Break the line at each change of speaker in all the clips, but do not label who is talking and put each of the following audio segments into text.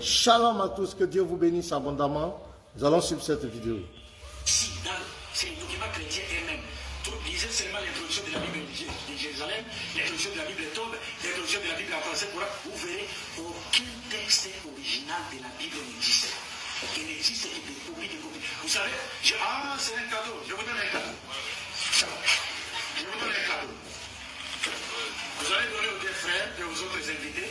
Shalom à tous, que Dieu vous bénisse abondamment. Nous allons suivre cette vidéo.
Si, c'est les documents chrétiens eux-mêmes. Lisez seulement l'introduction de la Bible de Jérusalem, l'introduction de la Bible de Tob, l'introduction de la Bible en français, vous verrez aucun texte original de la Bible n'existe. Il n'existe que des copies, des copies. Vous savez, c'est un cadeau, je vous donne un cadeau. Je vous donne un cadeau. Vous allez donner aux deux frères et aux autres invités.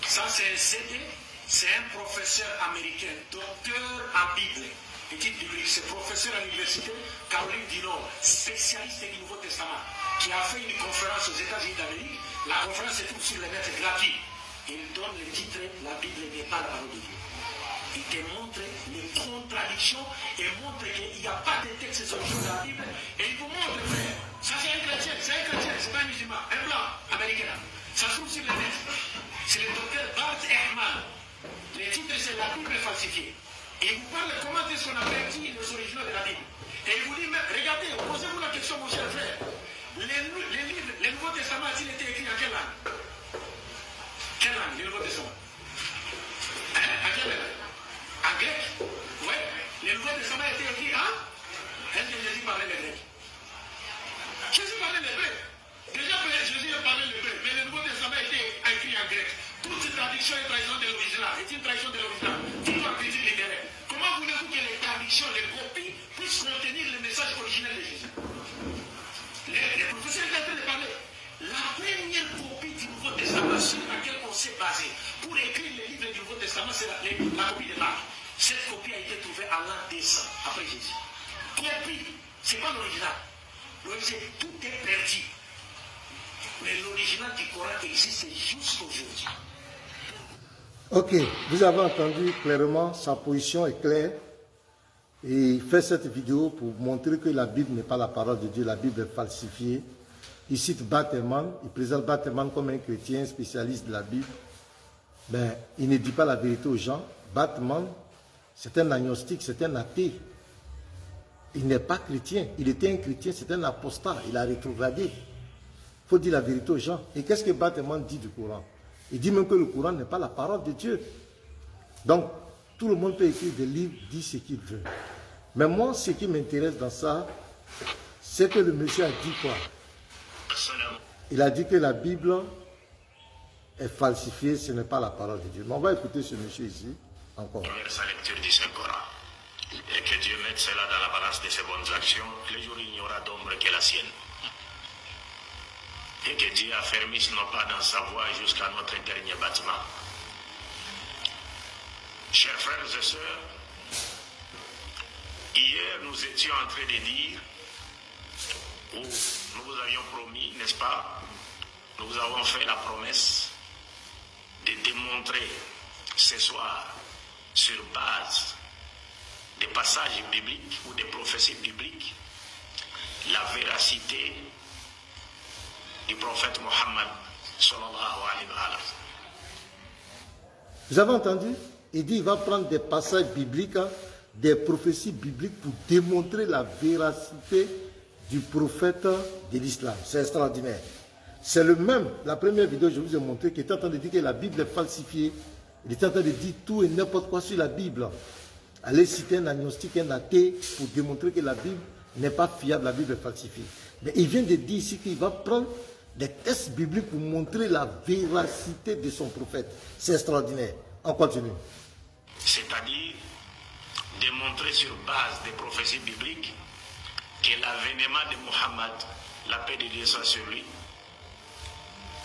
Ça, c'est un CD, c'est un professeur américain, docteur en Bible. Étude biblique, c'est professeur à l'université Caroline du Nord, spécialiste du Nouveau Testament, qui a fait une conférence aux États-Unis d'Amérique. La conférence se trouve sur le net gratuit. Il donne le titre La Bible n'est pas la parole de Dieu. Il te montre les contradictions et montre qu'il n'y a pas de texte sur la Bible. Et il vous montre, frère, ça c'est un chrétien, c'est pas un musulman, un blanc américain. Ça se trouve sur le net. C'est le docteur Bart Ehrman. Le titre c'est La Bible falsifiée. Et il vous parle de comment est-ce qu'on a perdu les originaux de la Bible. Et il vous dit, mais regardez, posez-vous la question, mon cher frère. Les Nouveaux Testaments, il était écrit en quelle langue? Quelle langue, le Nouveau Testament? À quelle langue? En grec? Oui. Les Nouveaux Testaments étaient écrits en? Est-ce que Jésus parlait le grec? Jésus parlait le grec. Déjà, Jésus parlait le grec, mais le Nouveau Testament était écrit en grec. Toute traduction est trahison de l'original. C'est une trahison de l'original. Tout en critique littéraire. Comment voulez-vous que les traductions, les copies, puissent contenir le message original de Jésus? Les professeurs sont en train de parler. La première copie du Nouveau Testament sur laquelle on s'est basé pour écrire les livres du Nouveau Testament, c'est la copie de Marc. Cette copie a été trouvée à l'an 200 après Jésus. Copie, c'est pas l'original. Tout est perdu. Mais l'original du Coran existe jusqu'aujourd'hui.
Ok, vous avez entendu clairement, sa position est claire. Et il fait cette vidéo pour montrer que la Bible n'est pas la parole de Dieu, la Bible est falsifiée. Il cite Bart Ehrman, il présente Bart Ehrman comme un chrétien spécialiste de la Bible. Mais il ne dit pas la vérité aux gens. Bart Ehrman, c'est un agnostique, c'est un athée. Il n'est pas chrétien. Il était un chrétien, c'est un apostat. Il a rétrogradé. Il faut dire la vérité aux gens. Et qu'est-ce que Bart Ehrman dit du Coran? Il dit même que le Coran n'est pas la parole de Dieu. Donc, tout le monde peut écrire des livres, dire ce qu'il veut. Mais moi, ce qui m'intéresse dans ça, c'est que le monsieur a dit quoi? Il a dit que la Bible est falsifiée, ce n'est pas la parole de Dieu. Mais on va écouter ce monsieur ici, encore.
Sa lecture du Saint-Coran. Et que Dieu mette cela dans la balance de ses bonnes actions, le jour il n'y aura d'ombre que la sienne. Et que Dieu affermisse nos pas dans sa voie jusqu'à notre dernier bâtiment. Chers frères et sœurs, hier nous étions en train de dire, où nous vous avions promis, n'est-ce pas, nous vous avons fait la promesse de démontrer ce soir, sur base des passages bibliques ou des prophéties bibliques, la véracité du prophète Mohammed sallallahu alayhi wa sallam.
Vous avez entendu? Il dit qu'il va prendre des passages bibliques, des prophéties bibliques pour démontrer la véracité du prophète de l'islam. C'est extraordinaire. C'est le même, la première vidéo que je vous ai montré, qui était en train de dire que la Bible est falsifiée. Il était en train de dire tout et n'importe quoi sur la Bible. Allez citer un agnostique, un athée, pour démontrer que la Bible n'est pas fiable, la Bible est falsifiée. Mais il vient de dire ici qu'il va prendre des textes bibliques pour montrer la véracité de son prophète. C'est extraordinaire. On continue.
C'est-à-dire démontrer sur base des prophéties bibliques que l'avènement de Mohammed, la paix de Dieu soit sur lui,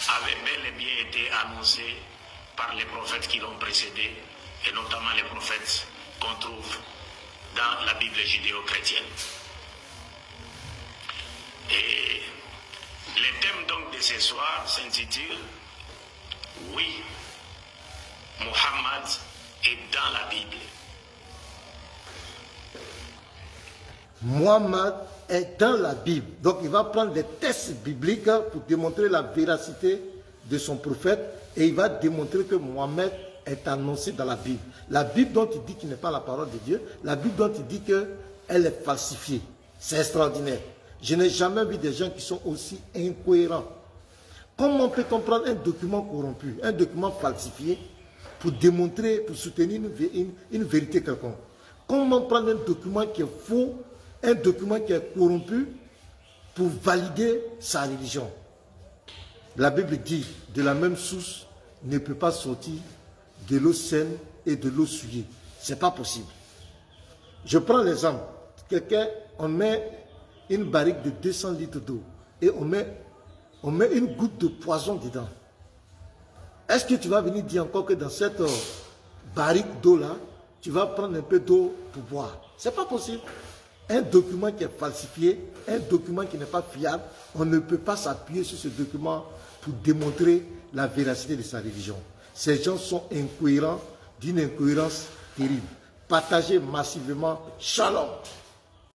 avait bel et bien été annoncé par les prophètes qui l'ont précédé, et notamment les prophètes qu'on trouve dans la Bible judéo-chrétienne. Et le thème donc de ce soir s'intitule « Oui, Mohammed est dans la Bible ».
Mohammed est dans la Bible. Donc il va prendre des textes bibliques pour démontrer la véracité de son prophète et il va démontrer que Mohammed est annoncé dans la Bible. La Bible dont il dit qu'il n'est pas la parole de Dieu, la Bible dont il dit qu'elle est falsifiée. C'est extraordinaire. Je n'ai jamais vu des gens qui sont aussi incohérents. Comment peut-on prendre un document corrompu, un document falsifié, pour démontrer, pour soutenir une vérité quelconque. Comment prendre un document qui est faux, un document qui est corrompu, pour valider sa religion? La Bible dit, de la même source ne peut pas sortir de l'eau saine et de l'eau souillée. Ce n'est pas possible. Je prends l'exemple. Quelqu'un, on met une barrique de 200 litres d'eau et on met une goutte de poison dedans. Est-ce que tu vas venir dire encore que dans cette barrique d'eau-là, tu vas prendre un peu d'eau pour boire? Ce n'est pas possible. Un document qui est falsifié, un document qui n'est pas fiable, on ne peut pas s'appuyer sur ce document pour démontrer la véracité de sa religion. Ces gens sont incohérents, d'une incohérence terrible. Partagez massivement. Shalom.